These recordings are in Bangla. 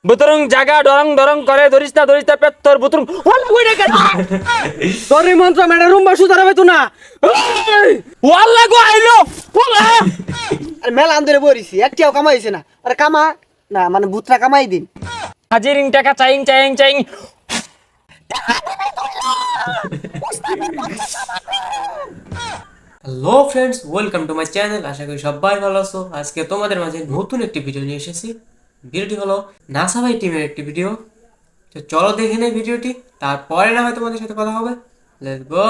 বুতুরুং জাগা ডরং ডরং করে ধরিস না পেত্তর বুতুরুং ওয়াল্লা কই রে তোর মন্ত্র মেডা রুম্বা সুতার হবে তো না ওয়াল্লা গো আইলো ওয়াল্লা আর মেলা আন্দরে বরিছি একটিও কামাইছে না আরে কামা না মানে বুতরা কামাই দিন হাজিরিং টাকা চাইং চাইং চাইং। Hello friends, welcome to my channel. আশা করি সবাই ভালো আছো। আজকে তোমাদের মাঝে নতুন একটি ভিডিও নিয়ে এসেছি। ভিডিওটি হলো নাসা ভাই টিমের একটি ভিডিও। তো চলো দেখে নেই ভিডিওটি, তারপরে না হয় তোমাদের সাথে কথা হবে। Let's go.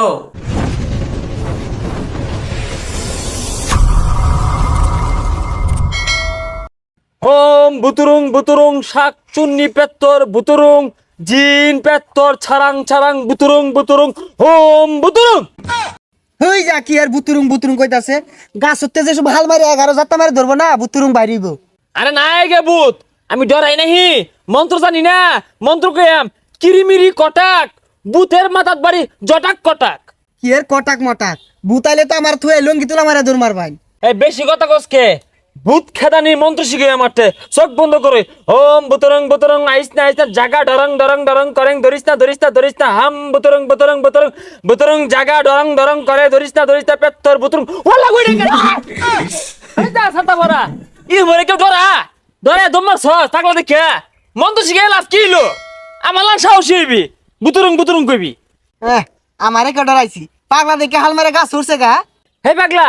ওম বুতুরুং বুতুরুং শাক চুন্নি পেত্তর বুতুরুং জিন পেত্তর ছারাং ছারাং বুতুরুং বুতুরুং ওম বুতুরুং। হই যা কি আর বুতুরুং কইতাছে গাছ হতে যে সব হাল মারি 11 জাতা মারি ধরবো না বুতুরুং বাইরিব। আরে নাই গে ভূত, আমি ডরাই নাহি, মন্ত্র জানি না। মন্ত্র কইয়াম কিরিমিরি কটাক ভূতের মাথাত বাড়ি জটাক কটাক। কি এর কটাক মটাক বুতাইলে তো আমার থুয়ে লঙ্গি তুলা মারা দৌড় মারবাই। এই বেশি কথা কসকে, ভূত খেদানি মন্ত্র শিখে আমারতে চোখ বন্ধ করে ওম বুতুরুং বুতুরুং আইস না জাগা ডরং ডরং ডরং করেং ধরিস না হাম বুতুরুং বুতুরুং বুতুরুং বুতুরুং জাগা ডরং ডরং করে ধরিস না পেত্তর বুতুরুং ওয়াল্লা কই রে এই দা ছাতা বড়া ই মরে কেউ ডরা দমার সস থাকলা দেখে মন্ত্র শিখে লাভ কি হলো? আমার লান সাহসী হইবি বুতুরুং কইবি। আমারে কে ডরাইছি পাগলা দেখে হাল মারে গাছ উড়ছে গা। হে পাগলা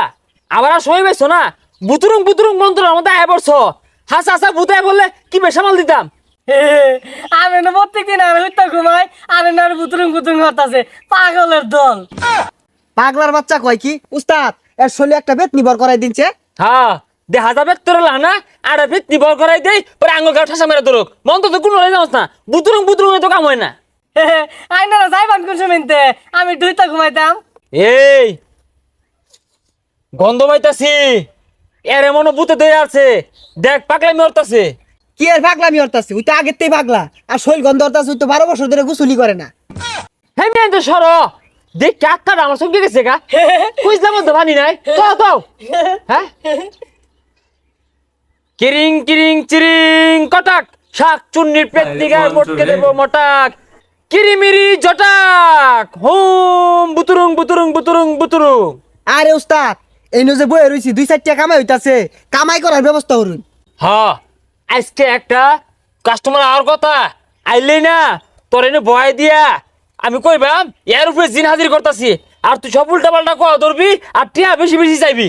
আবার আর সময় পাইছো না? বুতুরুং মন্ত্র আমাদের আয় বলছ হাসা ভূতায় বললে কি বেসামাল দিতাম। আমি না প্রত্যেকদিন আর হইতা ঘুমাই আর না বুতুরুং হতাছে পাগলের দল। পাগলার বাচ্চা কয় কি উস্তাদ এর শরীরে একটা বেত নিবর করাই দিনছে। হ্যাঁ দেখা যাবে তোর লানা আর ভিত নিবর করাই দেই পরে আঙ্গ গাও ঠাসা মেরে তোরক মন্ত্র তো কোনো জানোস না। বুতুরুং তো কাম হয় না। আইনা যাইবান কোন মিনতে আমি দুইটা ঘুমাইতাম। এই গন্ধ পাইতাছি, এর মনে ভূতে ধরে আছে, দেখ পাগলামি হরতাছে। কি এর পাগলামি হরতাছে? ওই তো আগের তেই পাগলা আর শৈল গন্ধ হরতাছে। ওই তো 12 বছর ধরে গোসুলি করে না। হ্যাঁ মেয়ে তো সর দেখ কাকাটা আমার সঙ্গে গেছে গা বুঝলাম তো বানি নাই তো হ্যাঁ কিরিং চিরিং কটাক শাক চুন্নির পেট দিগায় মটকে দেব মটাক কিরিমিরি জটাক হোম বুতুরুং। আরে উস্তাদ এই যে বয়ে রইছি 2-4 টাকা কামাই হইতাছে, কামাই করার ব্যবস্থা করুন। হ্যাঁ আজকে একটা কাস্টমার আর কথা আইলেই না তোর এনে ভয় দিয়া আমি কইবাম এর উপরে জিন হাজির করতাছি আর তুই সব উল্টা পাল্টা কোয়া ধরবি আর টিয়া বেশি চাইবি।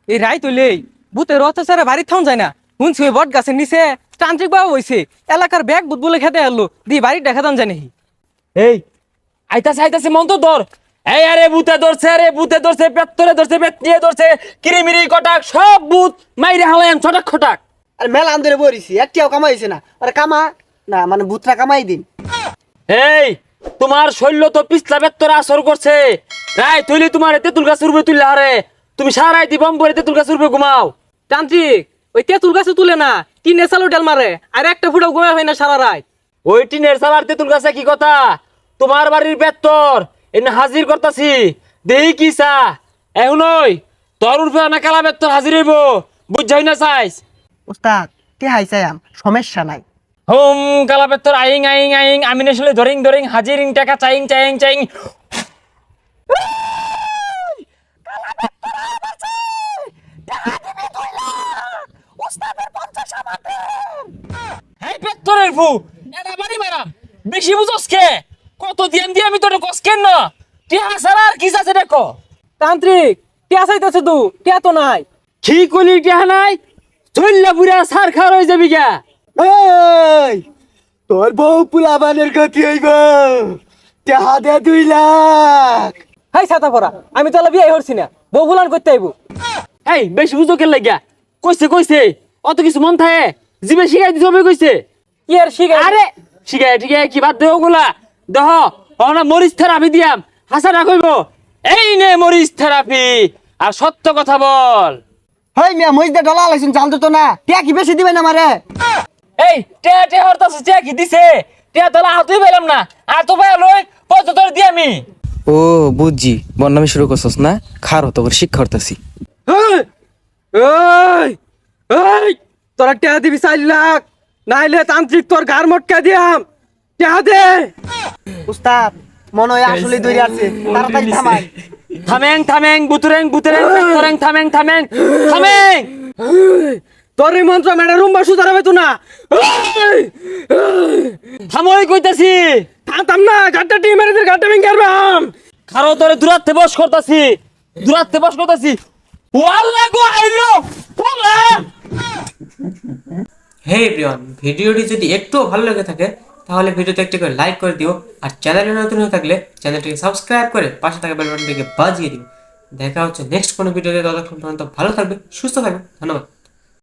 এই রাই তুলেই ভূতের অত্যাচারে বাড়ি থাউন যায় না। শুনছি ওই বট গাছের নিচে তান্ত্রিক বাবা হইছে, এলাকার ব্যাগ ভূত বলে খেতে আনলো দি বাড়ি দেখা দান জানি। এই আইতাছে মন তো ধর। এই আরে ভূতে ধরছে পেত্তরে ধরছে পেট নিয়ে ধরছে কিরিমিরি কটাক সব ভূত মাইরে হালায়াম ছটাক খটাক। আর মেলা আন্দরে বরিছি একটিও কামাই হইছে না। আরে কামা না মানে বুতরা কামাই দিন। এই তোমার শৈল্য তো পিছলা পেত্তরে আসর করছে, রাই তুইলি তোমার তেঁতুল গাছ উড়বে তুললে আরে তুমি সারা রাইতি বম করে তেঁতুল গাছ উড়বে ঘুমাও। তান্ত্রিক ওই তেঁতুল গাছে তুলে না টিনে চালু ডাল মারে আর একটা ফুটাও ঘুমা হয় না সারা রাত। ওই টিনের সালার তেঁতুল গাছে কি কথা? তোমার বাড়ির পেত্তর এনে হাজির করতাছি দেহি কি চা এখন ওই তোর উঠবে না কালা পেত্তর হাজির হইব বুঝছাই না চাইস। উস্তাদ কে হাইছায়াম সমস্যা নাই। হোম কালা পেত্তর আইং আমি নেশলে ধরিং হাজিরিং টাকা চাইং চাইং। এই পেত্তরের ফু এটা বাড়ি মারাম বেশি বুঝস কে? কত দিয়াম দিয়ে আমি তোর কস কেন না টিয়া সারা আর কি আছে দেখো। তান্ত্রিক টিয়া চাইতেছে তু টিয়া তো নাই। কি কলি টিয়া নাই চল্লা বুড়া সার খাওয়া হয়ে যাবি গা। এই তোর বউ পুলাবানের গতি হইব টাকা দে 2 লাখ। হাই ছাতা পড়া আমি তাহলে বিয়ে হরছি না, বউ বুলান করতে আইবো। এই বেশি বুঝো কেন লাগিয়া কইছে অত কিছু মন থাকে জিবে শিখাই দিতে হবে কইছে। কি আর শিখে আরে শিখাই কি বাদ দেও গুলা দেহ না মরিচ থেরাপি দিয়াম হাসা না কইব। এই নে মরিচ থেরাপি আর সত্য কথা বল। হই মিয়া মইজদা ডলা লাইছুন জানতো তো না টিয়া কি বেশি দিবেন আমারে? এই টিয়া হরতাছে টিয়া কি দিছে? টিয়া তোলা হাতই পাইলাম না আর তো পাই লই পয়সা তোর দি আমি। ও বুঝছি, বন্যামি শুরু করছস না? খারো তোর শিক্ষা হরতাছি। তোরা টিয়া দিবি 4 লাখ নাইলে তান্ত্রিক তোর গার মটকা দিয়াম টেহা দে। উস্তাদ মনে হয় আসলে দৌড়ে আছে, তাড়াতাড়ি থামাই। থামেং থামেং বুতুরেং বুতুরেং তরেং থামেং থামেং থামেং। তোর এই মন্ত্র মেডা রুম্বা সুতার হবে তো না। থামই কইতাছি। থামতাম না, গাড্ডা টিম মেরে গাড্ডা ভেঙে করবাম। খারো তোরে দূরাতে বস করতাছি, দূরাতে বস করতাছি। ওয়াল্লাহ গো আইলো ওলা। হে এভরিওয়ান, ভিডিওটি যদি একটু ভালো লেগে থাকে তাহলে ভিডিওতে একটি করে লাইক করে দিও, আর চ্যানেলে নতুন হয়ে থাকলে চ্যানেলটিকে সাবস্ক্রাইব করে পাশে থাকা বেল বাটনটিকে বাজিয়ে দিও। দেখা হচ্ছে নেক্সট কোনো ভিডিওতে, ততক্ষণ পর্যন্ত ভালো থাকবে, সুস্থ থাকবে, ধন্যবাদ।